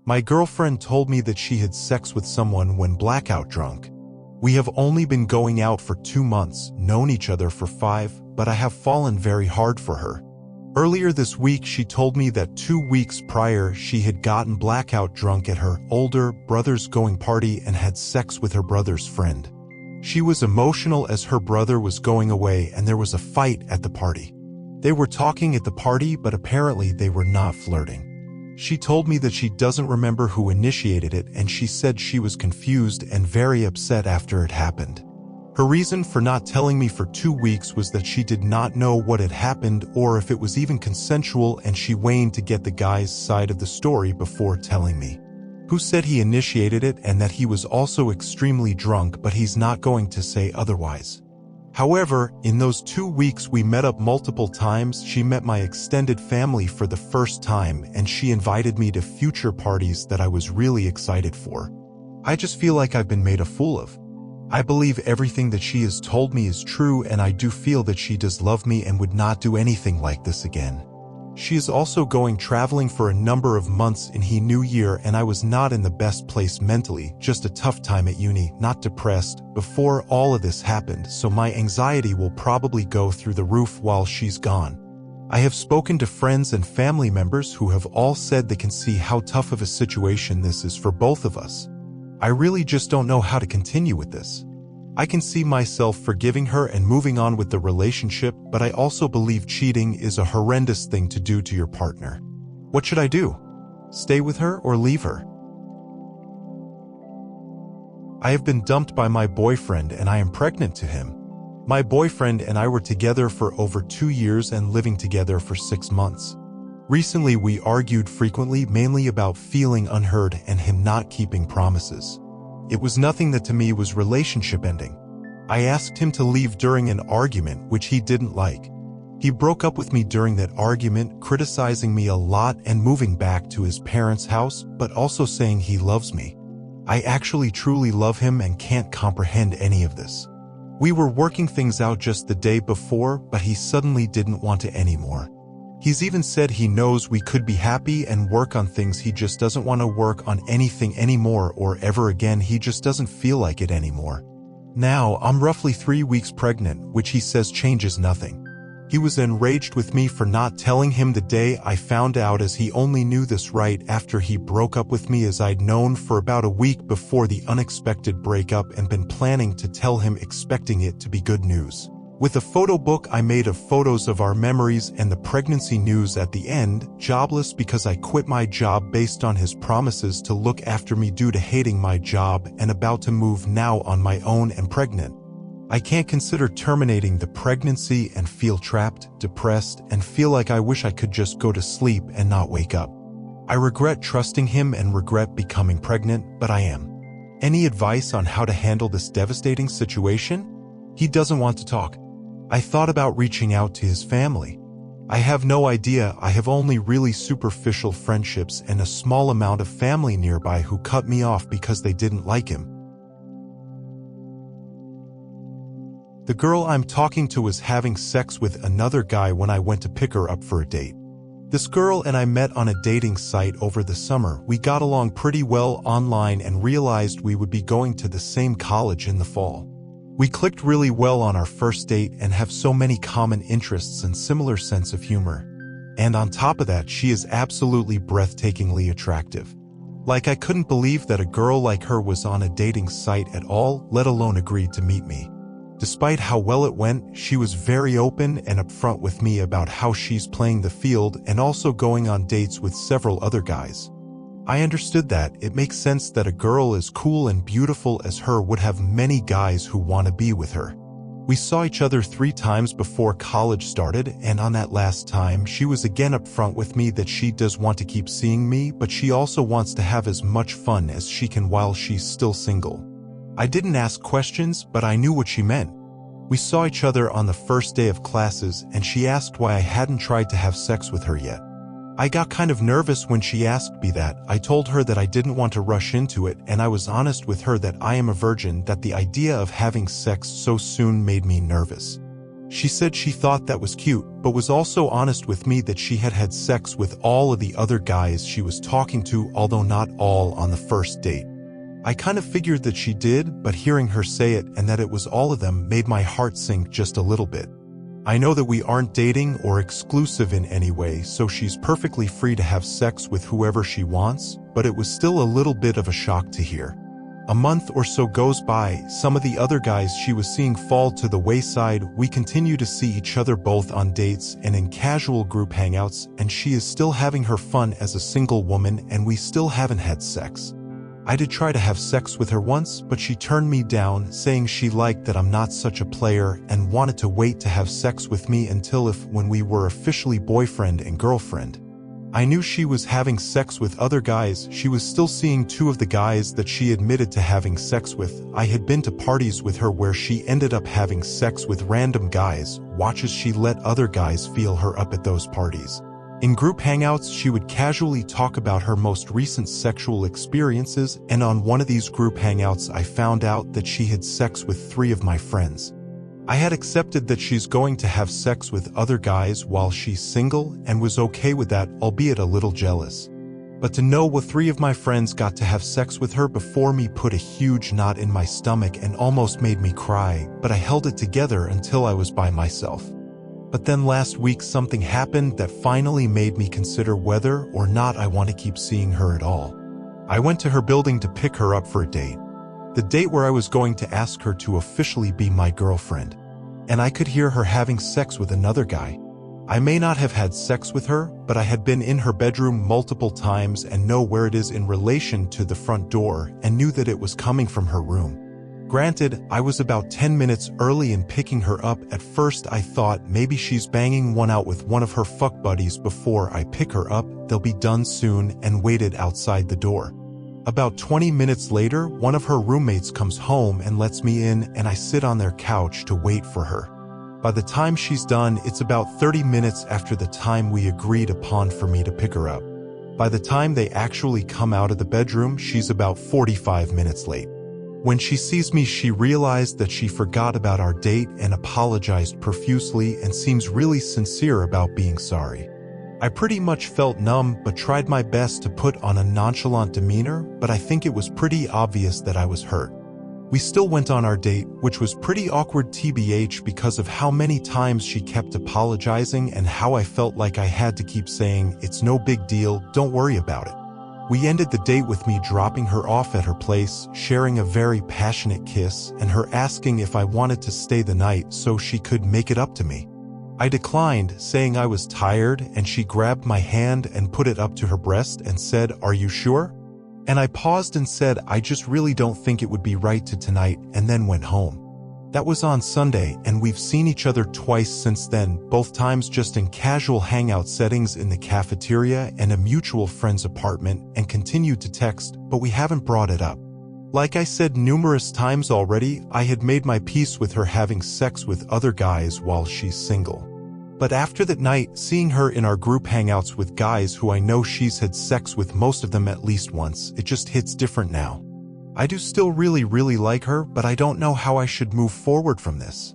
My girlfriend told me that she had sex with someone when blackout drunk. We have only been going out for 2 months, known each other for 5, but I have fallen very hard for her. Earlier this week, she told me that 2 weeks prior, she had gotten blackout drunk at her older brother's going party and had sex with her brother's friend. She was emotional as her brother was going away and there was a fight at the party. They were talking at the party, but apparently they were not flirting. She told me that she doesn't remember who initiated it, and she said she was confused and very upset after it happened. Her reason for not telling me for 2 weeks was that she did not know what had happened or if it was even consensual, and she waited to get the guy's side of the story before telling me. Who said he initiated it and that he was also extremely drunk, but he's not going to say otherwise. However, in those 2 weeks we met up multiple times. She met my extended family for the first time and she invited me to future parties that I was really excited for. I just feel like I've been made a fool of. I believe everything that she has told me is true, and I do feel that she does love me and would not do anything like this again. She is also going traveling for a number of months in the new year, and I was not in the best place mentally, just a tough time at uni, not depressed, before all of this happened, so my anxiety will probably go through the roof while she's gone. I have spoken to friends and family members who have all said they can see how tough of a situation this is for both of us. I really just don't know how to continue with this. I can see myself forgiving her and moving on with the relationship, but I also believe cheating is a horrendous thing to do to your partner. What should I do? Stay with her or leave her? I have been dumped by my boyfriend and I am pregnant to him. My boyfriend and I were together for over 2 years and living together for 6 months. Recently we argued frequently, mainly about feeling unheard and him not keeping promises. It was nothing that to me was relationship ending. I asked him to leave during an argument, which he didn't like. He broke up with me during that argument, criticizing me a lot and moving back to his parents' house, but also saying he loves me. I actually truly love him and can't comprehend any of this. We were working things out just the day before, but he suddenly didn't want to anymore. He's even said he knows we could be happy and work on things, he just doesn't want to work on anything anymore or ever again. He just doesn't feel like it anymore. Now, I'm roughly 3 weeks pregnant, which he says changes nothing. He was enraged with me for not telling him the day I found out, as he only knew this right after he broke up with me, as I'd known for about a week before the unexpected breakup and been planning to tell him, expecting it to be good news. With a photo book I made of photos of our memories and the pregnancy news at the end, jobless because I quit my job based on his promises to look after me due to hating my job, and about to move now on my own and pregnant. I can't consider terminating the pregnancy and feel trapped, depressed, and feel like I wish I could just go to sleep and not wake up. I regret trusting him and regret becoming pregnant, but I am. Any advice on how to handle this devastating situation? He doesn't want to talk. I thought about reaching out to his family. I have no idea. I have only really superficial friendships and a small amount of family nearby who cut me off because they didn't like him. The girl I'm talking to was having sex with another guy when I went to pick her up for a date. This girl and I met on a dating site over the summer. We got along pretty well online and realized we would be going to the same college in the fall. We clicked really well on our first date and have so many common interests and similar sense of humor. And on top of that, she is absolutely breathtakingly attractive. Like, I couldn't believe that a girl like her was on a dating site at all, let alone agreed to meet me. Despite how well it went, she was very open and upfront with me about how she's playing the field and also going on dates with several other guys. I understood that. It makes sense that a girl as cool and beautiful as her would have many guys who want to be with her. We saw each other 3 times before college started, and on that last time, she was again upfront with me that she does want to keep seeing me, but she also wants to have as much fun as she can while she's still single. I didn't ask questions, but I knew what she meant. We saw each other on the first day of classes, and she asked why I hadn't tried to have sex with her yet. I got kind of nervous when she asked me that. I told her that I didn't want to rush into it, and I was honest with her that I am a virgin, that the idea of having sex so soon made me nervous. She said she thought that was cute, but was also honest with me that she had had sex with all of the other guys she was talking to, although not all on the first date. I kind of figured that she did, but hearing her say it and that it was all of them made my heart sink just a little bit. I know that we aren't dating or exclusive in any way, so she's perfectly free to have sex with whoever she wants, but it was still a little bit of a shock to hear. A month or so goes by, some of the other guys she was seeing fall to the wayside, we continue to see each other both on dates and in casual group hangouts, and she is still having her fun as a single woman and we still haven't had sex. I did try to have sex with her once, but she turned me down, saying she liked that I'm not such a player and wanted to wait to have sex with me until when we were officially boyfriend and girlfriend. I knew she was having sex with other guys. She was still seeing two of the guys that she admitted to having sex with. I had been to parties with her where she ended up having sex with random guys. Watch as she let other guys feel her up at those parties. In group hangouts, she would casually talk about her most recent sexual experiences, and on one of these group hangouts I found out that she had sex with 3 of my friends. I had accepted that she's going to have sex with other guys while she's single and was okay with that, albeit a little jealous. But to know what 3 of my friends got to have sex with her before me put a huge knot in my stomach and almost made me cry, but I held it together until I was by myself. But then last week something happened that finally made me consider whether or not I want to keep seeing her at all. I went to her building to pick her up for a date. The date where I was going to ask her to officially be my girlfriend. And I could hear her having sex with another guy. I may not have had sex with her, but I had been in her bedroom multiple times and know where it is in relation to the front door and knew that it was coming from her room. Granted, I was about 10 minutes early in picking her up. At first I thought maybe she's banging one out with one of her fuck buddies before I pick her up, they'll be done soon, and waited outside the door. About 20 minutes later, one of her roommates comes home and lets me in, and I sit on their couch to wait for her. By the time she's done, it's about 30 minutes after the time we agreed upon for me to pick her up. By the time they actually come out of the bedroom, she's about 45 minutes late. When she sees me, she realized that she forgot about our date and apologized profusely and seems really sincere about being sorry. I pretty much felt numb but tried my best to put on a nonchalant demeanor, but I think it was pretty obvious that I was hurt. We still went on our date, which was pretty awkward TBH because of how many times she kept apologizing and how I felt like I had to keep saying, "It's no big deal, don't worry about it." We ended the date with me dropping her off at her place, sharing a very passionate kiss, and her asking if I wanted to stay the night so she could make it up to me. I declined, saying I was tired, and she grabbed my hand and put it up to her breast and said, "Are you sure?" And I paused and said, "I just really don't think it would be right to tonight," and then went home. That was on Sunday, and we've seen each other twice since then, both times just in casual hangout settings in the cafeteria and a mutual friend's apartment, and continued to text, but we haven't brought it up. Like I said numerous times already, I had made my peace with her having sex with other guys while she's single. But after that night, seeing her in our group hangouts with guys who I know she's had sex with most of them at least once, it just hits different now. I do still really like her, but I don't know how I should move forward from this.